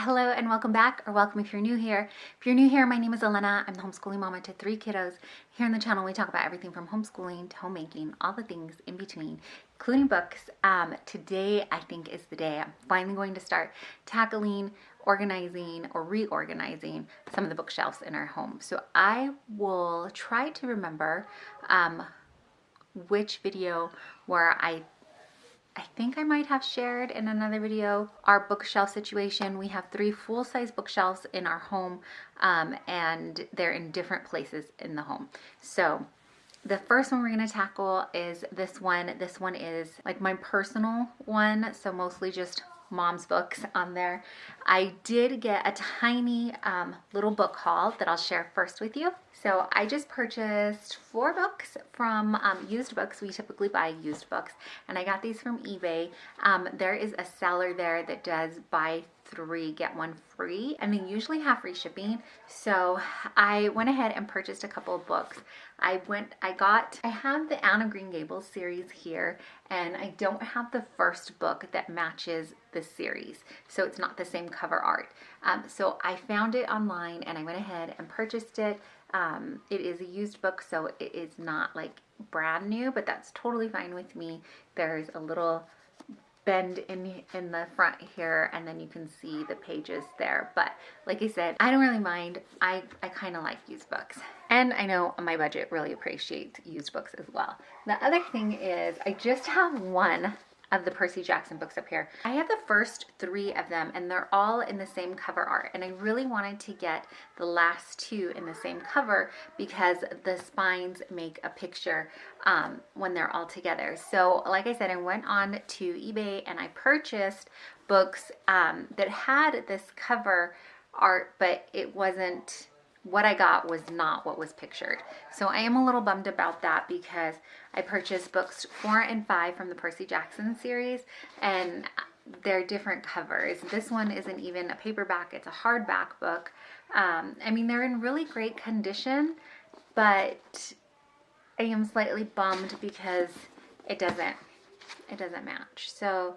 Hello and welcome back, or welcome if you're new here. If you're new here, my name is Elena. I'm the homeschooling mama to 3 kiddos. Here on the channel, we talk about everything from homeschooling to homemaking, all the things in between, including books. Today, I think, is the day I'm finally going to start tackling, organizing, or reorganizing some of the bookshelves in our home. So I will try to remember which video where I think I might have shared in another video our bookshelf situation. We have 3 full-size bookshelves in our home, and they're in different places in the home. So the first one we're going to tackle is this one. This one is like my personal one, so mostly just mom's books on there. I did get a tiny little book haul that I'll share first with you. So I just purchased 4 books from used books. We typically buy used books, and I got these from eBay. There is a seller there that does buy 3 get 1 free, and they usually have free shipping. So I went ahead and purchased a couple of books. I have the Anne of Green Gables series here, and I don't have the first book that matches the series, so it's not the same cover art. So I found it online and I went ahead and purchased it. It is a used book, so it is not like brand new, but that's totally fine with me. There's a little bend in the front here, and then you can see the pages there. But like I said, I don't really mind. I kind of like used books, and I know my budget really appreciates used books as well. The other thing is I just have one of the Percy Jackson books up here. I have the first 3 of them, and they're all in the same cover art, and I really wanted to get the last 2 in the same cover because the spines make a picture when they're all together. So like I said, I went on to eBay and I purchased books that had this cover art, but it wasn't, what I got was not what was pictured. So I am a little bummed about that because I purchased books 4 and 5 from the Percy Jackson series, and they're different covers. This one isn't even a paperback, it's a hardback book. I mean, they're in really great condition, but I am slightly bummed because it doesn't match. So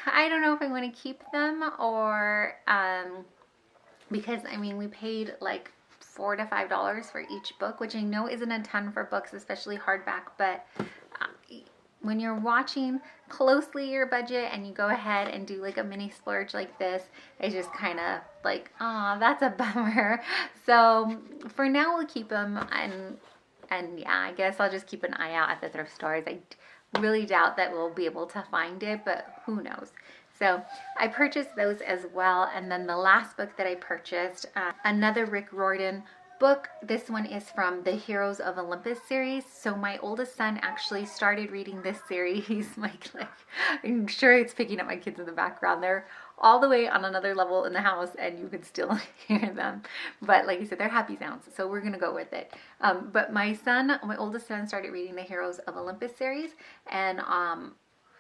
I don't know if I want to keep them or because I mean, we paid like $4 to $5 for each book, which I know isn't a ton for books, especially hardback, but when you're watching closely your budget and you go ahead and do like a mini splurge like this, it's just kind of like, oh, that's a bummer. So for now we'll keep them, and yeah, I guess I'll just keep an eye out at the thrift stores. I really doubt that we'll be able to find it, but who knows. So I purchased those as well. And then the last book that I purchased, another Rick Riordan book. This one is from the Heroes of Olympus series. So my oldest son actually started reading this series. He's like, I'm sure it's picking up my kids in the background. They're all the way on another level in the house and you can still hear them. But like I said, they're happy sounds. So we're going to go with it. But my oldest son started reading the Heroes of Olympus series, and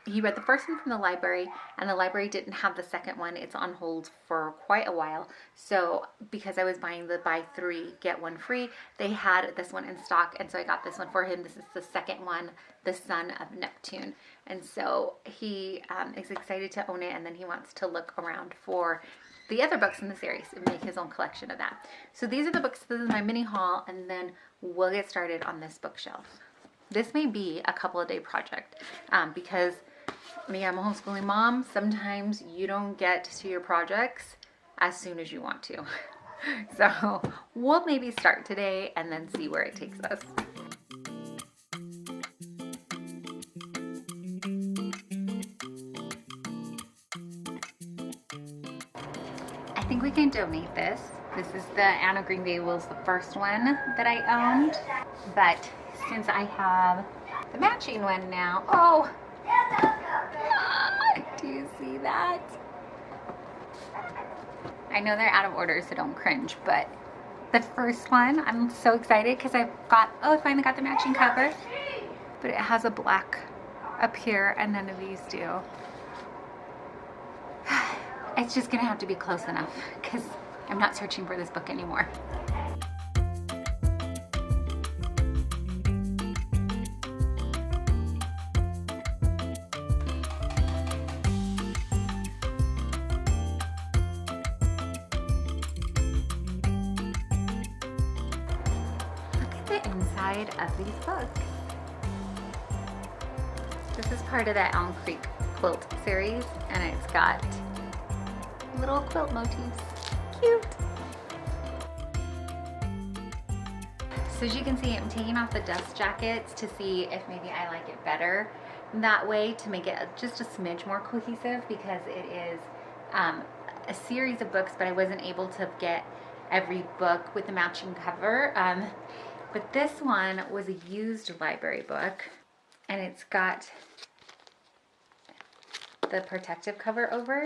he read the first one from the library, and the library didn't have the second one. It's on hold for quite a while. So because I was buying the buy 3, get 1 free, they had this one in stock. And so I got this one for him. This is the second one, The Son of Neptune. And so he is excited to own it. And then he wants to look around for the other books in the series and make his own collection of that. So these are the books. This is my mini haul. And then we'll get started on this bookshelf. This may be a couple of day project because me, I'm a homeschooling mom. Sometimes you don't get to your projects as soon as you want to. So we'll maybe start today and then see where it takes us. I think we can donate this. This is the Anne of Green Gables, the first one that I owned. But since I have the matching one now, oh, do you see that? I know they're out of order, so don't cringe, but the first one, I'm so excited because I finally got the matching cover, but it has a black up here and none of these do. It's just gonna have to be close enough because I'm not searching for this book anymore. the inside of these books. This is part of the Elm Creek quilt series, and it's got little quilt motifs. Cute! So as you can see, I'm taking off the dust jackets to see if maybe I like it better that way, to make it just a smidge more cohesive, because it is a series of books, but I wasn't able to get every book with the matching cover. But this one was a used library book, and it's got the protective cover over.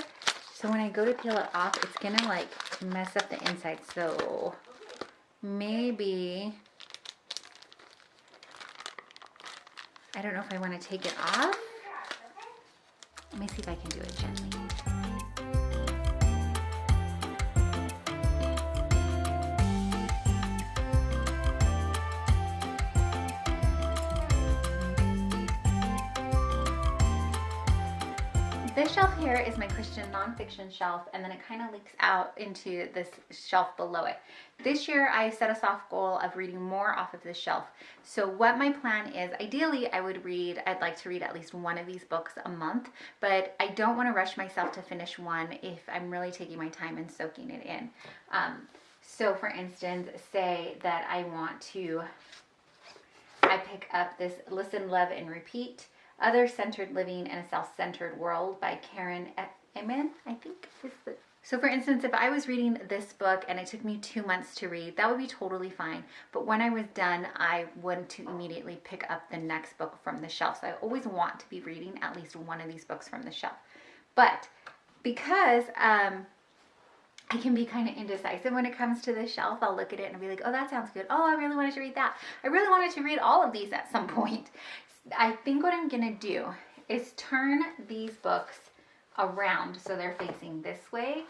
So when I go to peel it off, it's gonna like mess up the inside. So maybe, I don't know if I want to take it off. Let me see if I can do it gently. This shelf here is my Christian nonfiction shelf, and then it kind of leaks out into this shelf below it. This year I set a soft goal of reading more off of this shelf. So what my plan is, ideally I'd like to read at least one of these books a month, but I don't want to rush myself to finish one if I'm really taking my time and soaking it in. So for instance, say that I pick up this Listen, Love, and Repeat, Other-Centered Living in a Self-Centered World by Karen Eman, I think is the... So for instance, if I was reading this book and it took me 2 months to read, that would be totally fine. But when I was done, I wanted to immediately pick up the next book from the shelf. So I always want to be reading at least one of these books from the shelf. But because I can be kind of indecisive when it comes to this shelf, I'll look at it and be like, oh, that sounds good. Oh, I really wanted to read that. I really wanted to read all of these at some point. I think what I'm gonna do is turn these books around so they're facing this way.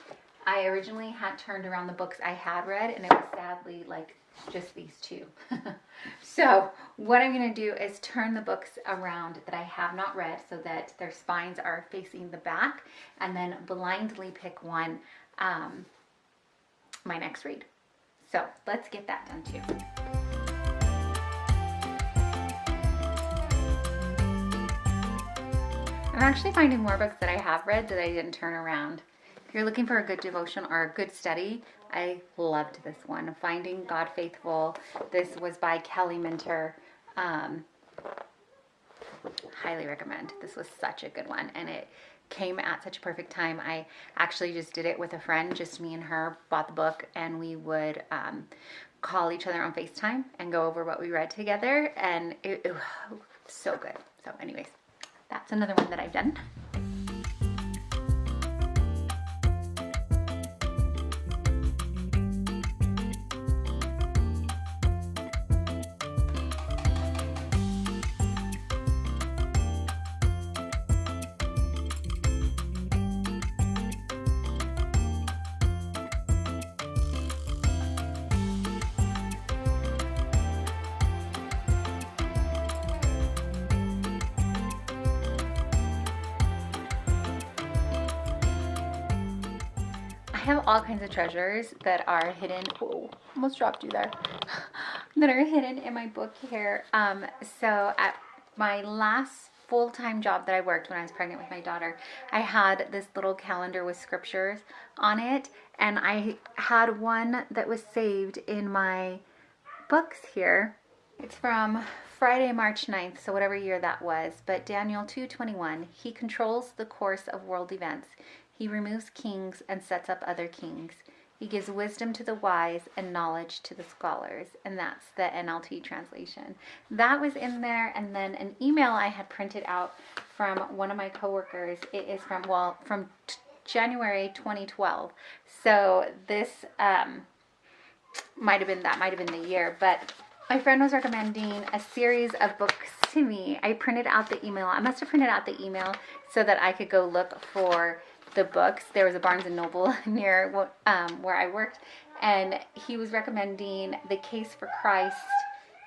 I originally had turned around the books I had read, and it was sadly like just these two. So what I'm gonna do is turn the books around that I have not read so that their spines are facing the back, and then blindly pick one, my next read. So let's get that done too. I'm actually finding more books that I have read that I didn't turn around. If you're looking for a good devotion or a good study, I loved this one, Finding God Faithful. This was by Kelly Minter. Highly recommend. This was such a good one, and it came at such a perfect time. I actually just did it with a friend, just me and her, bought the book, and we would call each other on FaceTime and go over what we read together, and it was so good. So anyways, that's another one that I've done. I have all kinds of treasures that are hidden. Whoa, almost dropped you there. That are hidden in my book here. So at my last full-time job that I worked when I was pregnant with my daughter, I had this little calendar with scriptures on it, and I had one that was saved in my books here. It's from Friday, March 9th, so whatever year that was, but Daniel 2:21, he controls the course of world events. He removes kings and sets up other kings. He gives wisdom to the wise and knowledge to the scholars. And that's the NLT translation. That was in there. And then an email I had printed out from one of my coworkers. It is from January 2012. So this might have been the year. But my friend was recommending a series of books to me. I printed out the email. I must have printed out the email so that I could go look for the books. There was a Barnes & Noble near where I worked, and he was recommending The Case for Christ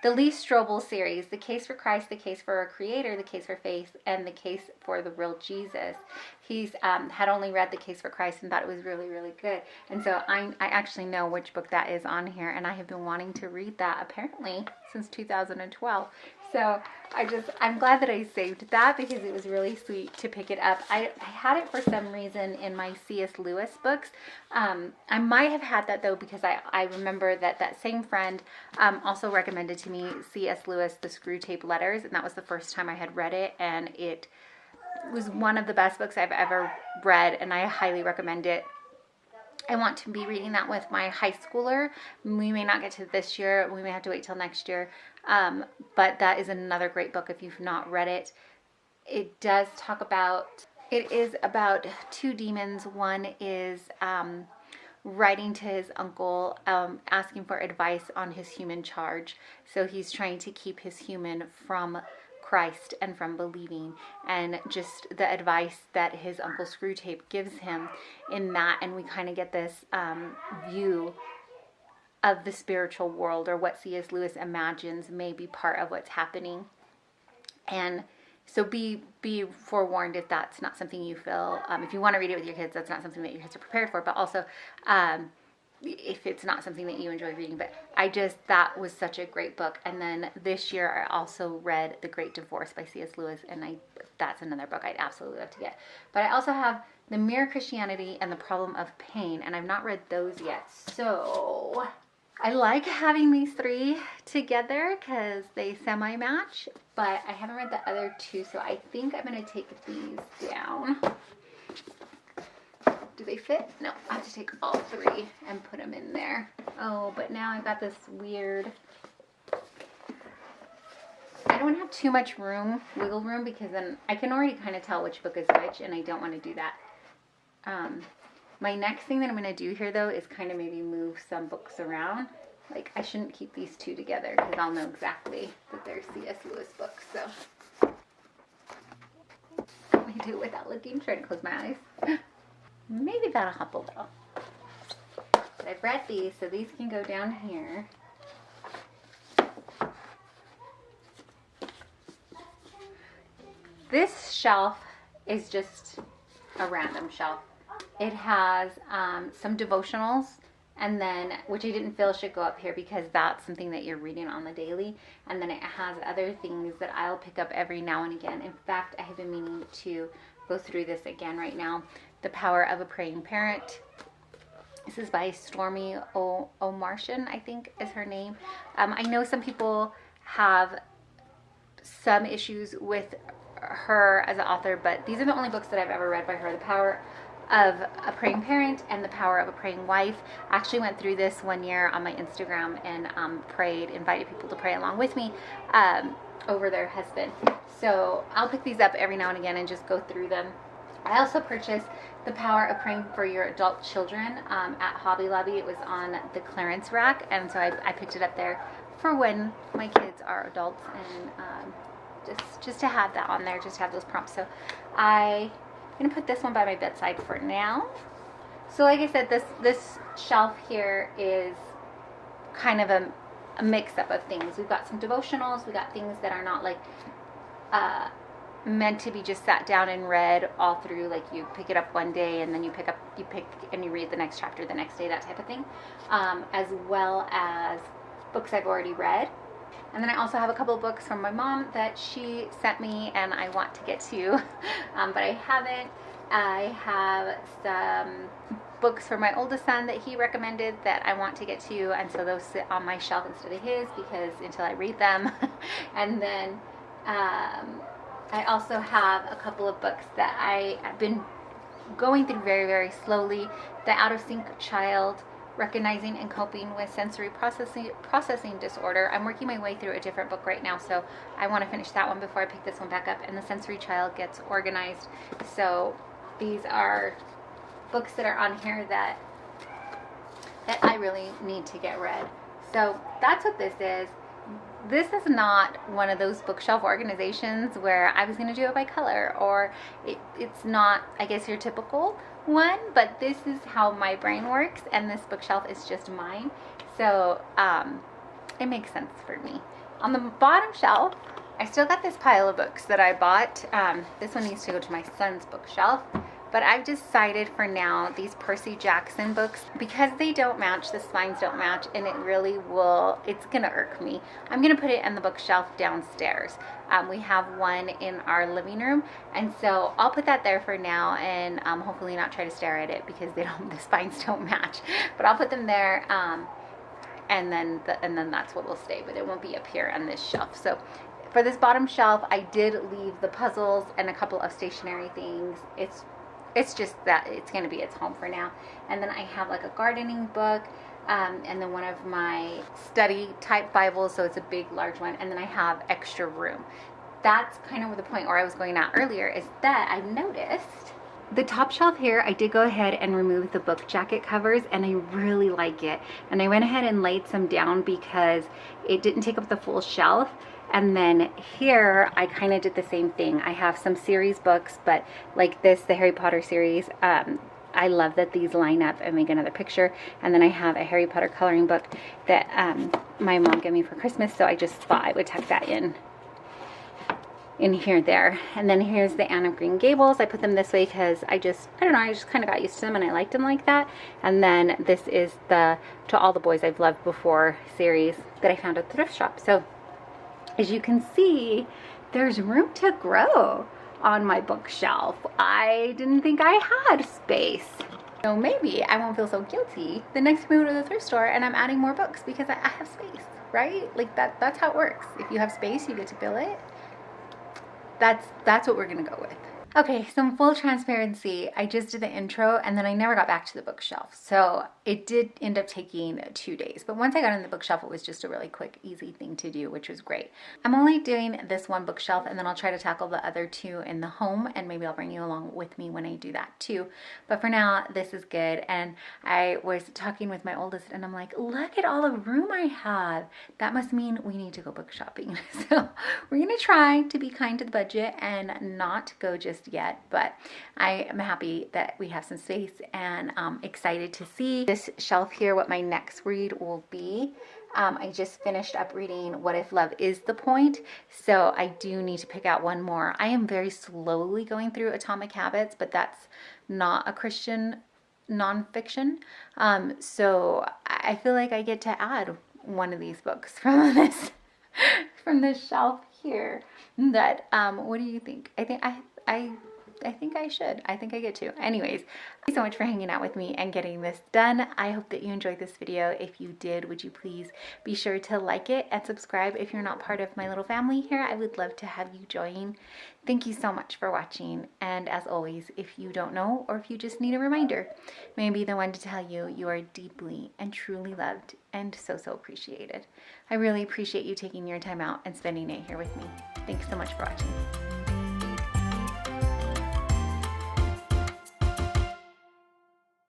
the Lee Strobel series, The Case for Christ, The Case for Our Creator, The Case for Faith, and The Case for the Real Jesus. He's had only read The Case for Christ and thought it was really, really good. And so I actually know which book that is on here, and I have been wanting to read that apparently since 2012. So I'm glad that I saved that because it was really sweet to pick it up. I had it for some reason in my C.S. Lewis books. I might have had that though because I remember that same friend also recommended to me C.S. Lewis, The Screwtape Letters, and that was the first time I had read it, and it was one of the best books I've ever read, and I highly recommend it. I want to be reading that with my high schooler. We may not get to this year. We may have to wait till next year. But that is another great book if you've not read it. It is about two demons. One is writing to his uncle, asking for advice on his human charge. So he's trying to keep his human from Christ and from believing, and just the advice that his uncle Screwtape gives him in that, and we kind of get this view of the spiritual world, or what C.S. Lewis imagines may be part of what's happening. And so be forewarned if that's not something you feel, if you want to read it with your kids, that's not something that your kids are prepared for, but also if it's not something that you enjoy reading. But that was such a great book. And then this year I also read The Great Divorce by C.S. Lewis, and that's another book I'd absolutely love to get. But I also have The Mere Christianity and The Problem of Pain, and I've not read those yet. So I like having these three together because they semi-match, but I haven't read the other two, so I think I'm going to take these down. Do they fit? No, I have to take all three and put them in there. Oh, but now I've got this weird... I don't have too much wiggle room, because then I can already kind of tell which book is which, and I don't want to do that. My next thing that I'm going to do here, though, is kind of maybe move some books around. Like, I shouldn't keep these two together because I'll know exactly that they're C.S. Lewis books, so... Let me do it without looking, trying to close my eyes. Maybe that'll help a little. But I've read these, so these can go down here. This shelf is just a random shelf. It has some devotionals, and then, which I didn't feel should go up here because that's something that you're reading on the daily. And then it has other things that I'll pick up every now and again. In fact, I have been meaning to go through this again right now. The Power of a Praying Parent. This is by Stormy O'Martian, I think is her name. I know some people have some issues with her as an author, but these are the only books that I've ever read by her. The Power of a Praying Parent and The Power of a Praying Wife. I actually went through this one year on my Instagram and invited people to pray along with me over their husband. So I'll pick these up every now and again and just go through them. I also purchased The Power of Praying for Your Adult Children at Hobby Lobby. It was on the clearance rack, and so I picked it up there for when my kids are adults, and just to have that on there, just to have those prompts. So I'm going to put this one by my bedside for now. So like I said, this shelf here is kind of a mix-up of things. We've got some devotionals. We got things that are not like meant to be just sat down and read all through, like you pick it up one day and then you pick and you read the next chapter the next day, that type of thing, as well as books I've already read. And then I also have a couple of books from my mom that she sent me and I want to get to, but I haven't. I have some books for my oldest son that he recommended that I want to get to, and so those sit on my shelf instead of his because until I read them. And then I also have a couple of books that I've been going through very, very slowly. The Out of Sync Child, Recognizing and Coping with Sensory Processing Disorder. I'm working my way through a different book right now, so I want to finish that one before I pick this one back up. And The Sensory Child Gets Organized. So these are books that are on here that I really need to get read. So that's what this is. This is not one of those bookshelf organizations where I was going to do it by color, or it's not, I guess, your typical one, but this is how my brain works, and this bookshelf is just mine. So it makes sense for me. On the bottom shelf, I still got this pile of books that I bought. This one needs to go to my son's bookshelf. But I've decided for now, these Percy Jackson books, because they don't match, the spines don't match, and it really will, it's gonna irk me. I'm gonna put it in the bookshelf downstairs. We have one in our living room, and so I'll put that there for now, and hopefully not try to stare at it because the spines don't match. But I'll put them there, and then that's what will stay, but it won't be up here on this shelf. So for this bottom shelf, I did leave the puzzles and a couple of stationery things. It's just that it's going to be its home for now. And then I have like a gardening book, and then one of my study type Bibles, so it's a big, large one. And then I have extra room. That's kind of the point where I was going at earlier, is that I've noticed the top shelf here, I did go ahead and remove the book jacket covers, and I really like it. And I went ahead and laid some down because it didn't take up the full shelf. And then here, I kind of did the same thing. I have some series books, but like this, the Harry Potter series, I love that these line up and make another picture. And then I have a Harry Potter coloring book that my mom gave me for Christmas, so I just thought I would tuck that in here, there. And then here's the Anne of Green Gables. I put them this way because I don't know, I just kind of got used to them and I liked them like that. And then this is the To All the Boys I've Loved Before series that I found at the thrift shop. So as you can see, there's room to grow on my bookshelf. I didn't think I had space. So maybe I won't feel so guilty the next time we go to the thrift store and I'm adding more books because I have space, right? Like that's how it works. If you have space, you get to fill it. That's what we're gonna go with. Okay, some full transparency. I just did the intro and then I never got back to the bookshelf. So it did end up taking 2 days. But once I got in the bookshelf, it was just a really quick, easy thing to do, which was great. I'm only doing this one bookshelf and then I'll try to tackle the other 2 in the home, and maybe I'll bring you along with me when I do that too. But for now, this is good. And I was talking with my oldest and I'm like, look at all the room I have. That must mean we need to go book shopping. So we're gonna try to be kind to the budget and not go just yet, but I am happy that we have some space, and excited to see this shelf here, what my next read will be. I just finished up reading What If Love Is the Point, so I do need to pick out one more. I am very slowly going through Atomic Habits, but that's not a Christian nonfiction, so I feel like I get to add one of these books from this shelf here. That what do you think? I think I should. I think I get to. Anyways, thank you so much for hanging out with me and getting this done. I hope that you enjoyed this video. If you did, would you please be sure to like it and subscribe if you're not part of my little family here. I would love to have you join. Thank you so much for watching. And as always, if you don't know, or if you just need a reminder, may I be the one to tell you you are deeply and truly loved and so appreciated. I really appreciate you taking your time out and spending it here with me. Thanks so much for watching.